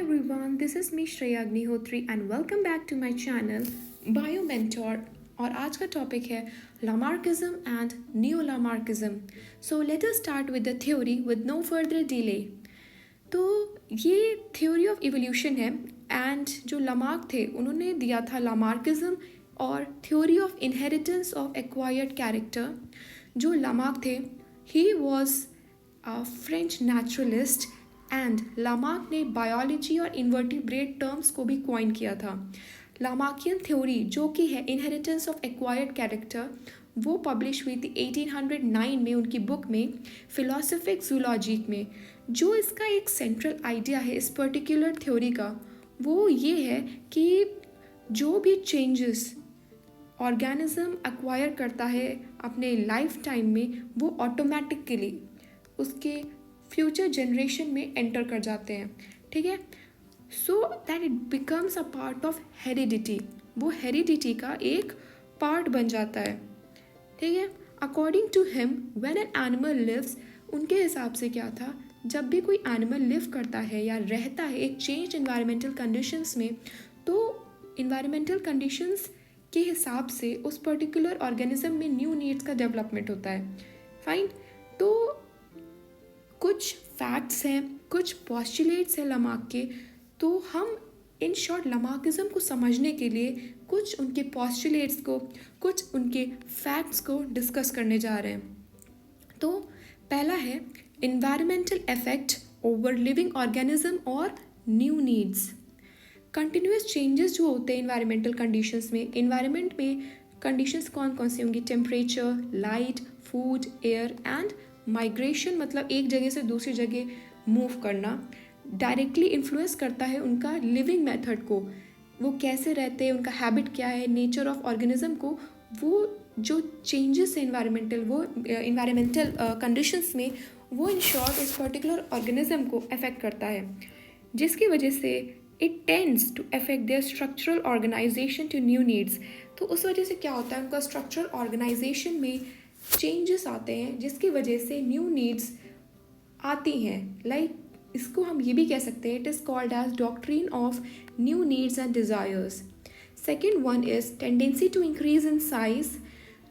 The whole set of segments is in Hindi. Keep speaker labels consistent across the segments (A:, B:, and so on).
A: everyone, this is me Shreya Agnihotri and welcome back to my channel Bio Mentor. और आज का टॉपिक है Lamarckism and new Lamarckism. So let us start with the theory with no further delay. तो ये थ्योरी ऑफ इवोल्यूशन है एंड जो लामार्क थे उन्होंने दिया था लामार्किज्म और theory of inheritance of acquired character. जो लामार्क थे he was a French naturalist and Lamarck ने बायोलॉजी और इन्वर्टिब्रेट टर्म्स को भी क्वाइन किया था. लामार्कियन थ्योरी जो कि है इनहेरिटेंस ऑफ एक्वायर्ड कैरेक्टर वो पब्लिश हुई थी 1809 में उनकी बुक में फिलोसफिक जूलॉजी में. जो इसका एक सेंट्रल आइडिया है इस पर्टिकुलर थ्योरी का वो ये है कि जो भी चेंजेस ऑर्गेनिज्म एक्वायर करता है अपने लाइफ टाइम में वो ऑटोमेटिकली उसके फ्यूचर जनरेशन में एंटर कर जाते हैं. ठीक है, so that it becomes a part of heredity. वो हेरिडिटी का एक पार्ट बन जाता है. ठीक है, according to him when an animal lives, उनके हिसाब से क्या था, जब भी कोई एनिमल लिव करता है या रहता है एक चेंज इन्वायरमेंटल कंडीशंस में तो इन्वायरमेंटल कंडीशंस के हिसाब से उस पर्टिकुलर ऑर्गेनिज्म में न्यू नीड्स का डेवलपमेंट होता है. फाइन, तो कुछ फैक्ट्स हैं, कुछ पॉस्टुलेट्स हैं लामार्क के. तो हम इन शॉर्ट लामार्किज्म को समझने के लिए कुछ उनके पॉस्टुलेट्स को, कुछ उनके फैक्ट्स को डिस्कस करने जा रहे हैं. तो पहला है environmental effect over living organism और न्यू नीड्स. कंटिन्यूस चेंजेस जो होते हैं इन्वायरमेंटल कंडीशंस में, इन्वायरमेंट में कंडीशंस कौन कौन सी होंगी, temperature, light, food, air and migration, मतलब एक जगह से दूसरी जगह मूव करना, डायरेक्टली इन्फ्लुएंस करता है उनका लिविंग मेथड को. वो कैसे रहते हैं, उनका हैबिट क्या है, नेचर ऑफ ऑर्गेनिज्म को, वो जो चेंजेस है इन्वायरमेंटल वो इन्वायरमेंटल कंडीशंस में वो इन शॉर्ट उस पर्टिकुलर ऑर्गेनिज्म को अफेक्ट करता है, जिसकी वजह से it tends to affect their structural organisation to new needs. तो उस वजह से क्या होता है, उनका स्ट्रक्चरल ऑर्गेनाइजेशन में चेंजेस आते हैं जिसकी वजह से न्यू नीड्स आती हैं. लाइक इसको हम ये भी कह सकते हैं, it is called as doctrine of new needs and desires. Second one is tendency to increase in size.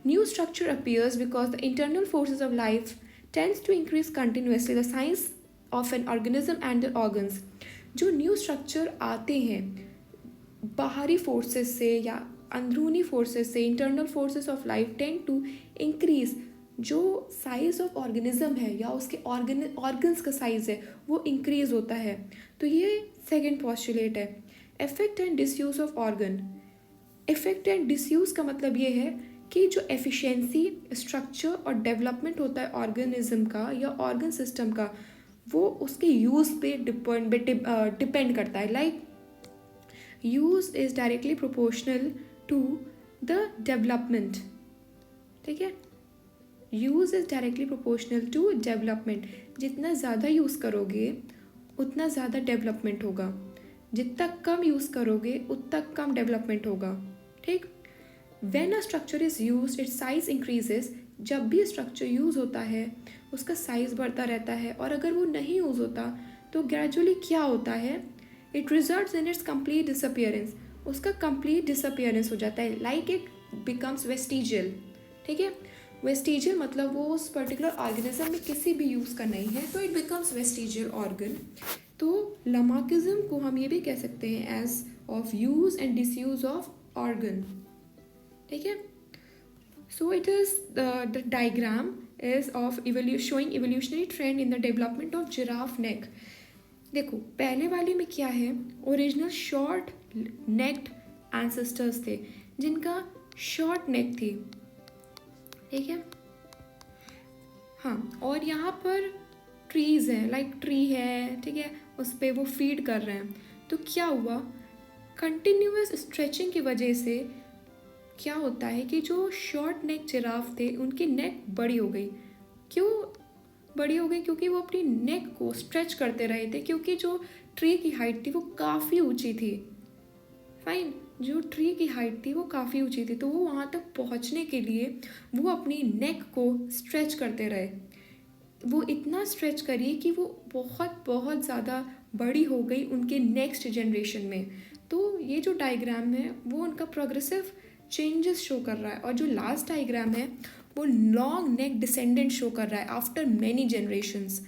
A: New structure appears because the internal forces of life tends to increase continuously the size of an organism and organs. जो न्यू स्ट्रक्चर आते हैं बाहरी फोर्सेस से या अंदरूनी फोर्सेस से, internal forces of life tend to increase. जो साइज ऑफ ऑर्गेनिज्म है या उसके ऑर्गन्स का साइज है वो इंक्रीज होता है. तो ये सेकेंड पॉस्टुलेट है. Effect and disuse of organ. Effect and disuse का मतलब ये है कि जो एफिशिएंसी, स्ट्रक्चर और डेवलपमेंट होता है ऑर्गेनिज्म का या ऑर्गन सिस्टम का वो उसके यूज़ पे डिपेंड करता है. Like use is directly proportional to the development. ठीक है, use is directly proportional to development. जितना ज़्यादा यूज़ करोगे उतना ज़्यादा डेवलपमेंट होगा, जितना कम यूज़ करोगे उतना कम डेवलपमेंट होगा. ठीक, when a structure is used it's size increases. जब भी स्ट्रक्चर यूज़ होता है उसका साइज़ बढ़ता रहता है, और अगर वो नहीं यूज़ होता तो ग्रेजुअली क्या होता है, it results in its complete disappearance. उसका कंप्लीट डिसअपियरेंस हो जाता है. Like it becomes vestigial. ठीक है, वेस्टिजियल मतलब वो उस पर्टिकुलर ऑर्गेनिज्म में किसी भी यूज़ का नहीं है तो इट बिकम्स वेस्टिजियल ऑर्गन. तो लामार्किज्म को हम ये भी कह सकते हैं age of use and disuse of organ. ठीक है, so it is the diagram is of showing evolutionary trend in the development of giraffe neck. देखो पहले वाले में क्या है, ओरिजिनल शॉर्ट नेक्ड एंसेस्टर्स थे जिनका शॉर्ट नेक थी. ठीक है, हाँ, और यहाँ पर ट्रीज़ हैं, लाइक ट्री है, ठीक है, उस पर वो फीड कर रहे हैं. तो क्या हुआ, कंटिन्यूस स्ट्रेचिंग की वजह से क्या होता है कि जो शॉर्ट नेक जिराफ थे उनकी नेक बड़ी हो गई. क्यों बड़ी हो गई, क्योंकि वो अपनी नेक को स्ट्रेच करते रहे थे, क्योंकि जो ट्री की हाइट थी वो काफ़ी ऊंची थी. फाइन, जो ट्री की हाइट थी वो काफ़ी ऊंची थी तो वो वहाँ तक पहुँचने के लिए वो अपनी नेक को स्ट्रेच करते रहे. वो इतना स्ट्रेच करी कि वो बहुत बहुत ज़्यादा बड़ी हो गई उनके नेक्स्ट जनरेशन में। तो ये जो डायग्राम है वो उनका प्रोग्रेसिव चेंजेस शो कर रहा है, और जो लास्ट डायग्राम है वो लॉन्ग नेक डिसेंडेंट शो कर रहा है आफ्टर मैनी जनरेशन्स।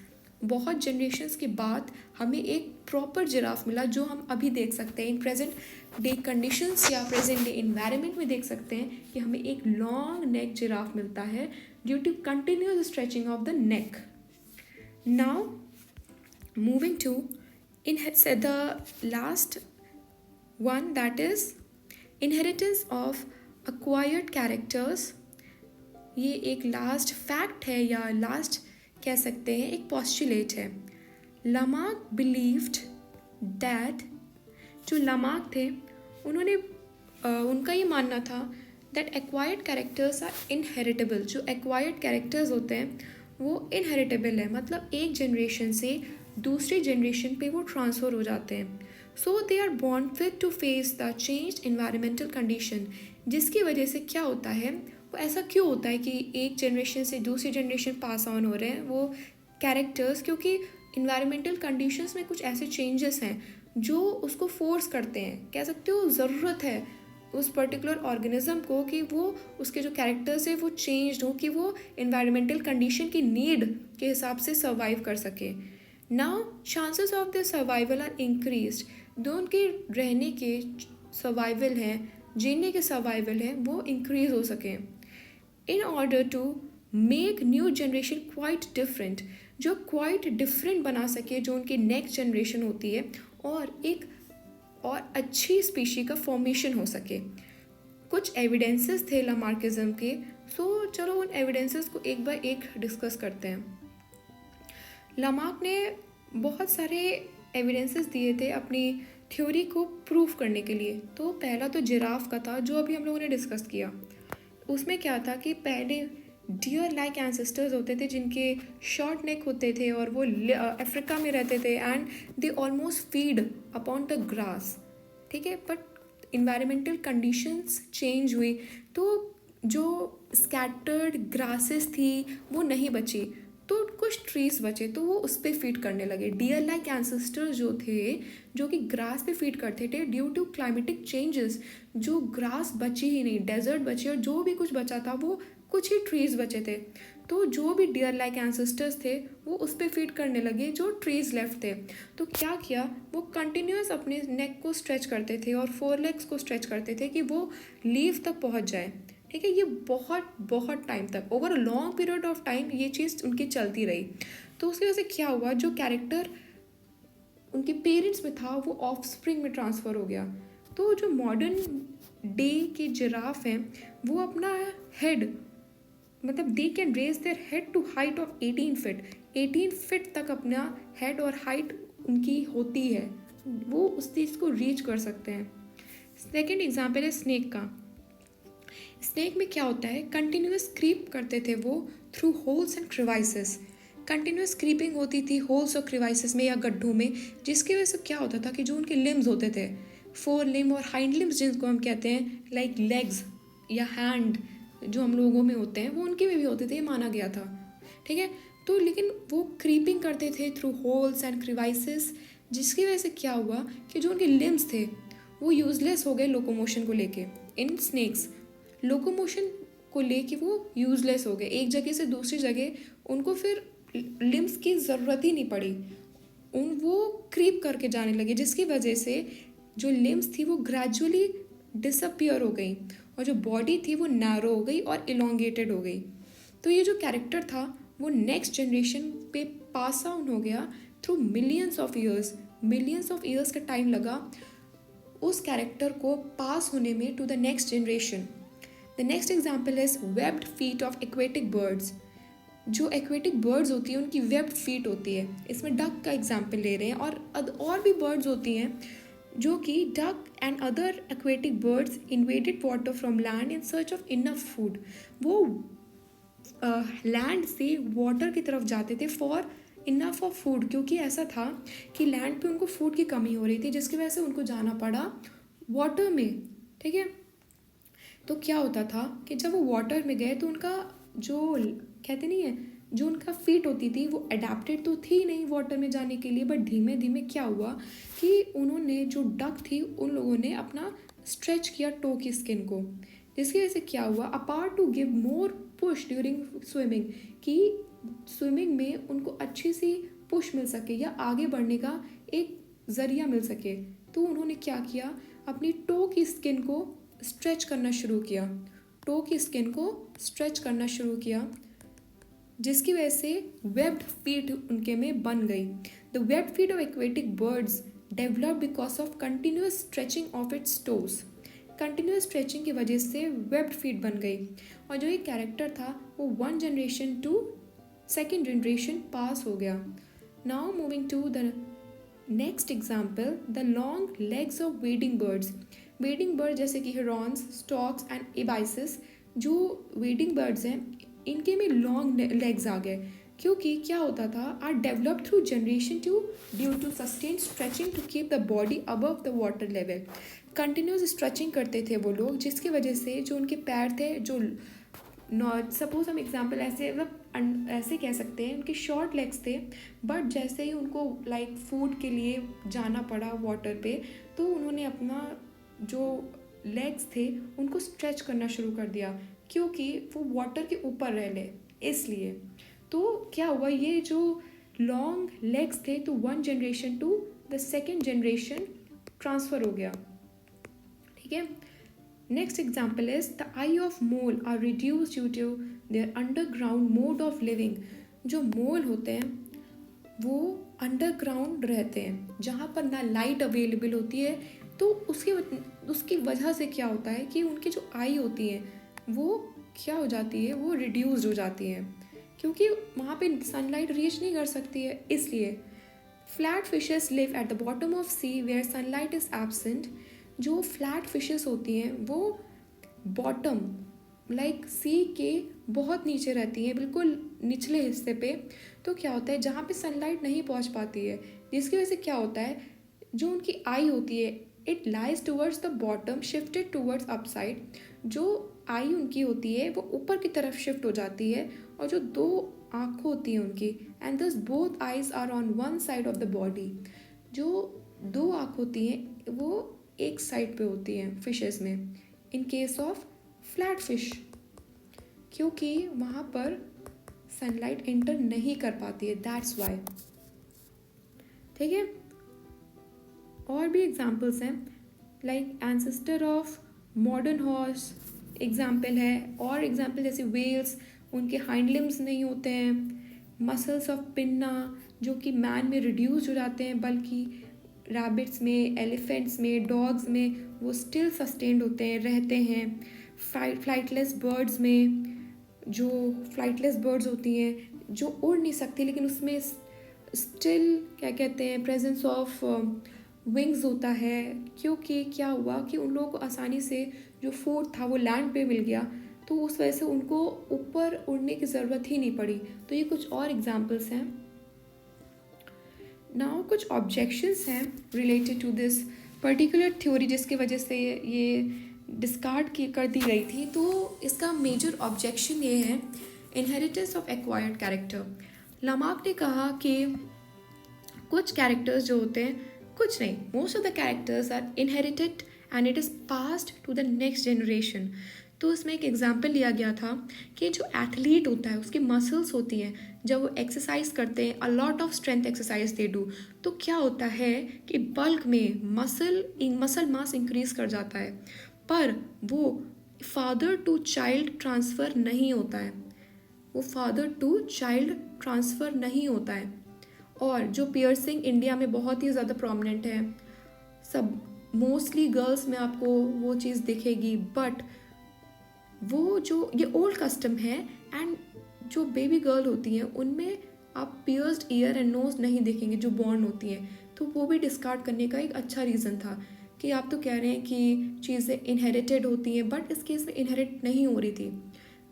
A: बहुत जनरेशन्स के बाद हमें एक प्रॉपर जिराफ मिला, जो हम अभी देख सकते हैं इन प्रेजेंट डे कंडीशंस या प्रेजेंट डे इन्वायरमेंट में देख सकते हैं कि हमें एक लॉन्ग नेक जिराफ मिलता है due to continuous stretching of the neck. Now moving to the last one, that is inheritance of acquired characters। ये एक लास्ट फैक्ट है या लास्ट कह सकते हैं एक पॉस्टुलेट है। लामार्क बिलीव्ड दैट, जो लामार्क थे उन्होंने उनका ये मानना था that acquired characters are inheritable. जो एक्वायर्ड कैरेक्टर्स होते हैं वो इनहेरिटेबल है, मतलब एक जनरेशन से दूसरी जनरेशन पे वो ट्रांसफ़र हो जाते हैं। So they are born fit to face the change environmental condition. जिसकी वजह से क्या होता है, वो ऐसा क्यों होता है कि एक जनरेशन से दूसरी जनरेशन पास ऑन हो रहे हैं वो कैरेक्टर्स, क्योंकि इन्वायरमेंटल कंडीशंस में कुछ ऐसे चेंजेस हैं जो उसको फोर्स करते हैं, कह सकते हो ज़रूरत है उस पर्टिकुलर ऑर्गेनिज्म को कि वो उसके जो कैरेक्टर्स है वो चेंज हो, कि वो इन्वायरमेंटल कंडीशन की नीड के हिसाब से सर्वाइव कर सके। Now chances of the survival are increased. जो उनके रहने के सर्वाइवल हैं, जीने के सर्वाइवल हैं, वो इंक्रीज हो सकें। In order to make new generation quite different, जो क्वाइट डिफरेंट बना सके जो उनकी नेक्स्ट जनरेशन होती है, और एक और अच्छी स्पीशी का फॉर्मेशन हो सके। कुछ एविडेंसेस थे लामार्किज्म के, सो चलो उन एविडेंसेस को एक बाय एक डिस्कस करते हैं। लामार्क ने बहुत सारे एविडेंसेस दिए थे अपनी थ्योरी को प्रूव करने के लिए। तो पहला तो जिराफ का था, जो अभी हम लोगों ने डिस्कस किया। उसमें क्या था कि पहले डियर लाइक एंसेस्टर्स होते थे जिनके शॉर्ट नेक होते थे और वो अफ्रीका में रहते थे, and they almost feed upon the grass. ठीक है, बट इन्वायरमेंटल कंडीशंस चेंज हुई तो जो स्कैटर्ड ग्रासेस थी वो नहीं बची, तो कुछ ट्रीज बचे, तो वो उस पर फीड करने लगे। डियर लाइक एंसेस्टर्स जो थे, जो कि ग्रास पे फीड करते थे, ड्यू टू क्लाइमेटिक चेंजेस जो ग्रास बची ही नहीं, डेजर्ट बचे, और जो भी कुछ बचा था वो कुछ ही ट्रीज बचे थे। तो जो भी डियर लाइक एंसेस्टर्स थे वो उस पर फीड करने लगे जो ट्रीज लेफ्ट थे। तो क्या किया, वो कंटिन्यूस अपने नेक को स्ट्रेच करते थे और फोर लेग्स को स्ट्रेच करते थे कि वो लीव तक पहुंच जाए। ठीक है, ये बहुत बहुत टाइम तक, over a long period of time ये चीज़ उनकी चलती रही। तो उसकी वजह से क्या हुआ, जो कैरेक्टर उनके पेरेंट्स में था वो ऑफ स्प्रिंग में ट्रांसफ़र हो गया। तो जो मॉडर्न डे के जिराफ हैं वो अपना हेड, मतलब they can raise their head to height of 18 feet. 18 feet तक अपना हेड और हाइट उनकी होती है, वो उस चीज़ को रीच कर सकते हैं। सेकेंड एग्जाम्पल है स्नेक का। स्नेक में क्या होता है, कंटिन्यूस क्रीप करते थे वो through holes and crevices. Continuous creeping होती थी होल्स और क्रिवाइसेस में या गड्ढों में, जिसकी वजह से क्या होता था कि जो उनके लिम्स होते थे, फोर लिम और हाइंड लिम्स जिनको हम कहते हैं, लाइक लेग्स या हैंड जो हम लोगों में होते हैं, वो उनके में भी होते थे, ये माना गया था। ठीक है, तो लेकिन वो क्रीपिंग करते थे थ्रू होल्स एंड क्रिवाइसेस, जिसकी वजह से क्या हुआ कि जो उनके लिम्स थे वो यूजलेस हो गए लोकोमोशन को लेके। इन स्नेक्स लोकोमोशन को लेके वो यूजलेस हो गए, एक जगह से दूसरी जगह उनको फिर लिम्स की ज़रूरत ही नहीं पड़ी, वो क्रीप करके जाने लगे, जिसकी वजह से जो लिम्स थी वो ग्रेजुअली डिसअपियर हो गई और जो बॉडी थी वो नैरो हो गई और इलोंगेटेड हो गई। तो ये जो कैरेक्टर था वो नेक्स्ट जनरेशन पे पास ऑन हो गया थ्रू मिलियंस ऑफ ईयर्स का टाइम लगा उस कैरेक्टर को पास होने में to the next generation. The next example is webbed feet of aquatic birds. जो एक्वेटिक बर्ड्स होती हैं उनकी वेब्ड फीट होती है, इसमें डक का एग्जाम्पल ले रहे हैं, और भी बर्ड्स होती हैं जो कि duck and other aquatic birds invaded water from land in search of enough food. वो लैंड से वाटर की तरफ जाते थे फॉर इनफ ऑफ फूड, क्योंकि ऐसा था कि लैंड पे उनको फूड की कमी हो रही थी, जिसकी वजह से उनको जाना पड़ा वाटर में। ठीक है, तो क्या होता था कि जब वो वाटर में गए तो उनका जो कहते नहीं है जो उनका फीट होती थी वो अडेप्टेड तो थी नहीं वाटर में जाने के लिए, बट धीमे धीमे क्या हुआ कि उन्होंने जो डक थी उन लोगों ने अपना स्ट्रेच किया टो की स्किन को, जिसकी वजह से क्या हुआ, apart to give more push during swimming, कि स्विमिंग में उनको अच्छी सी पुश मिल सके या आगे बढ़ने का एक ज़रिया मिल सके, तो उन्होंने क्या किया, अपनी टो की स्किन को स्ट्रेच करना शुरू किया, टो की स्किन को स्ट्रेच करना शुरू किया, जिसकी वजह से वेब्ड फीट उनके में बन गई। The webbed feet of aquatic birds develop because of continuous stretching of its toes. Continuous stretching की वजह से वेब्ड फीट बन गई, और जो ये कैरेक्टर था वो one generation to second generation pass हो गया। Now moving to the next example, the long legs of wading birds. Wading bird जैसे कि हिरॉन्स, स्टॉक्स एंड एबाइसिस, जो वेडिंग बर्ड्स हैं इनके में लॉन्ग लेग्स आ गए, क्योंकि क्या होता था, are develop through generation to due to sustain stretching to keep the body above the water level. Continuous stretching करते थे वो लोग, जिसकी वजह से जो उनके पैर थे, जो सपोज हम एग्जाम्पल ऐसे मतलब ऐसे कह सकते हैं, उनके शॉर्ट लेग्स थे, बट जैसे ही उनको लाइक फूड के लिए जाना पड़ा वाटर पे, तो उन्होंने अपना जो लेग्स थे उनको स्ट्रेच करना शुरू कर दिया, क्योंकि वो वाटर के ऊपर रह ले, इसलिए। तो क्या हुआ, ये जो लॉन्ग लेग्स थे तो one generation to the second generation transfer हो गया, ठीक है। Next example is the eye of mole are reduce due to their underground mode of living. जो मोल होते हैं वो अंडरग्राउंड रहते हैं, जहाँ पर ना लाइट अवेलेबल होती है, तो उसकी वजह से क्या होता है कि उनकी जो आई होती है वो क्या हो जाती है, वो रिड्यूस्ड हो जाती है, क्योंकि वहाँ पे सनलाइट रीच नहीं कर सकती है, इसलिए। Flat fishes live at the bottom of sea where sunlight is absent. जो फ्लैट फिशेस होती हैं वो बॉटम लाइक सी के बहुत नीचे रहती हैं, बिल्कुल निचले हिस्से पे। तो क्या होता है, जहाँ पे सनलाइट नहीं पहुँच पाती है, जिसकी वजह से क्या होता है, जो उनकी आई होती है it lies towards the bottom shifted towards upside. जो आई उनकी होती है वो ऊपर की तरफ शिफ्ट हो जाती है, और जो दो आँखें होती हैं उनकी, and thus both eyes are on one side of the body. जो दो आँख होती हैं वो एक साइड पे होती हैं फिशेस में, in case of flat fish, क्योंकि वहाँ पर सनलाइट एंटर नहीं कर पाती है, दैट्स वाई, ठीक है। और भी एग्जाम्पल्स हैं, like ancestor of modern horse example है, और एग्जाम्पल जैसे वेल्स, उनके हाइंड लिम्स नहीं होते हैं। मसल्स ऑफ पिन्ना जो कि मैन में रिड्यूस हो जाते हैं, बल्कि रैबिट्स में, एलिफेंट्स में, डॉग्स में वो स्टिल सस्टेन्ड होते हैं, रहते हैं। फ्लाइटलेस बर्ड्स में, जो फ्लाइटलेस बर्ड्स होती हैं जो उड़ नहीं सकती, लेकिन उसमें स्टिल क्या कहते हैं, प्रेजेंस ऑफ विंग्स होता है, क्योंकि क्या हुआ कि उन लोगों को आसानी से जो फूड था वो लैंड पे मिल गया, तो उस वजह से उनको ऊपर उड़ने की ज़रूरत ही नहीं पड़ी। तो ये कुछ और एग्जांपल्स हैं। नाउ कुछ ऑब्जेक्शंस हैं related to this particular theory, जिसकी वजह से ये डिस्कार्ड कर दी गई थी। तो इसका मेजर ऑब्जेक्शन ये है, inheritance of acquired character. Lamarck ने कहा कि कुछ कैरेक्टर्स जो होते हैं, कुछ नहीं, most of the characters are inherited and it is passed to the next generation. तो इसमें एक एग्जांपल लिया गया था कि जो एथलीट होता है उसकी मसल्स होती हैं, जब वो एक्सरसाइज करते हैं, a lot of strength exercise they do, तो क्या होता है कि बल्क में मसल मास इंक्रीज कर जाता है, पर वो फादर टू चाइल्ड ट्रांसफ़र नहीं होता है, वो फादर टू चाइल्ड ट्रांसफ़र नहीं होता है। और जो पियर्सिंग इंडिया में बहुत ही ज़्यादा प्रोमिनेंट है, सब मोस्टली गर्ल्स में आपको वो चीज़ दिखेगी, बट वो जो ये ओल्ड कस्टम है, एंड जो बेबी गर्ल होती हैं उनमें आप पियर्स्ड ईयर एंड नोज नहीं देखेंगे जो बॉर्न होती हैं। तो वो भी डिस्कार्ड करने का एक अच्छा रीज़न था कि आप तो कह रहे हैं कि चीज़ें इनहेरिटेड होती हैं, बट इस केस में इनहेरिट नहीं हो रही थी।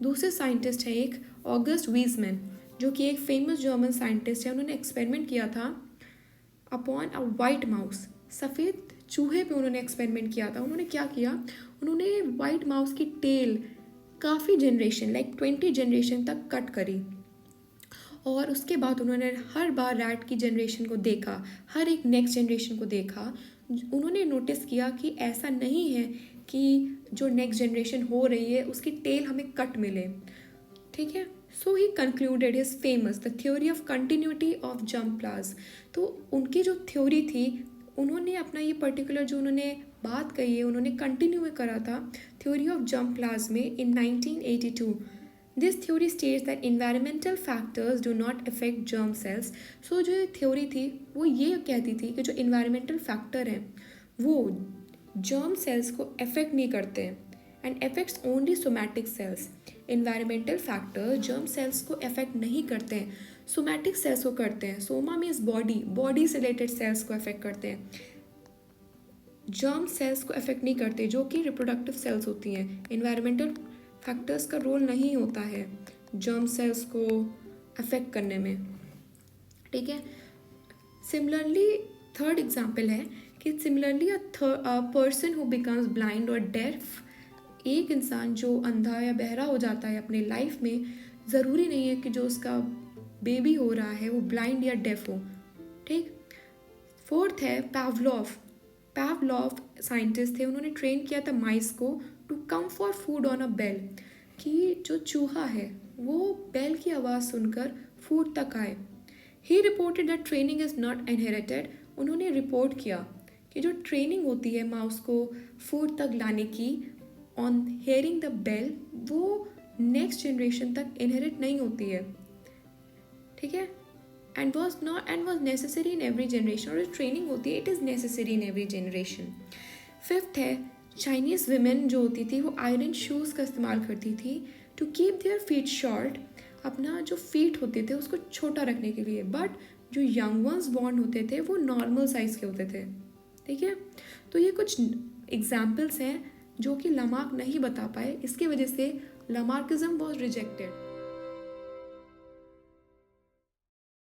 A: दूसरे साइंटिस्ट हैं एक ऑगस्ट वीजमैन, जो कि एक फेमस जर्मन साइंटिस्ट है। उन्होंने एक्सपेरिमेंट किया था अपॉन अ वाइट माउस, सफ़ेद चूहे पे उन्होंने एक्सपेरिमेंट किया था। उन्होंने क्या किया, उन्होंने वाइट माउस की टेल काफ़ी जनरेशन लाइक 20 जनरेशन तक कट करी, और उसके बाद उन्होंने हर बार रैट की जनरेशन को देखा, हर एक नेक्स्ट जनरेशन को देखा। उन्होंने नोटिस किया कि ऐसा नहीं है कि जो नेक्स्ट जनरेशन हो रही है उसकी टेल हमें कट मिले, ठीक है। So he concluded his famous the theory of continuity of जम्प प्लास। तो उनकी जो थ्योरी थी, उन्होंने अपना ये पर्टिकुलर जो उन्होंने बात कही है उन्होंने कंटिन्यू करा था थ्योरी ऑफ जम्प प्लास में in 1982। This theory states that environmental factors do not affect germ cells. So जो थ्योरी थी वो ये कहती थी कि जो इन्वायरमेंटल फैक्टर हैं वो जर्म सेल्स को अफेक्ट नहीं करते हैं and affects only somatic cells. Environmental factor germ cells को अफेक्ट नहीं करते हैं, सोमैटिक सेल्स को करते हैं। सोमा मीन्स बॉडी से रिलेटेड सेल्स को अफेक्ट करते हैं, जर्म सेल्स को अफेक्ट नहीं करते जो कि रिप्रोडक्टिव सेल्स होती हैं। इन्वायरमेंटल फैक्टर्स का रोल नहीं होता है जर्म सेल्स को अफेक्ट करने में, ठीक है। सिमिलरली थर्ड एग्जाम्पल है कि similarly a person who becomes blind और डेफ, एक इंसान जो अंधा या बहरा हो जाता है अपने लाइफ में, ज़रूरी नहीं है कि जो उसका बेबी हो रहा है वो ब्लाइंड या डेफ हो, ठीक। फोर्थ है पावलोव। पावलोव साइंटिस्ट थे, उन्होंने ट्रेन किया था माइस को to come for food on a bell, कि जो चूहा है वो बेल की आवाज़ सुनकर फूड तक आए। He reported that training is not inherited. उन्होंने रिपोर्ट किया कि जो ट्रेनिंग होती है माउस को फूड तक लाने की ऑन हेयरिंग द बेल, वो नेक्स्ट जनरेशन तक इनहेरिट नहीं होती है, ठीक है। And was necessary in every generation, और जो ट्रेनिंग होती है it is necessary in every generation. Fifth है चाइनीज़ वुमेन जो होती थी वो आयरन शूज़ का इस्तेमाल करती थी to keep their feet short, अपना जो फीट होते थे उसको छोटा रखने के लिए। बट जो यंग वंस बॉर्न होते थे वो नॉर्मल साइज़ के होते थे, ठीक है। तो ये कुछ एग्जाम्पल्स हैं जो कि लामार्क नहीं बता पाए, इसकी वजह से लामार्किज्म वॉज रिजेक्टेड।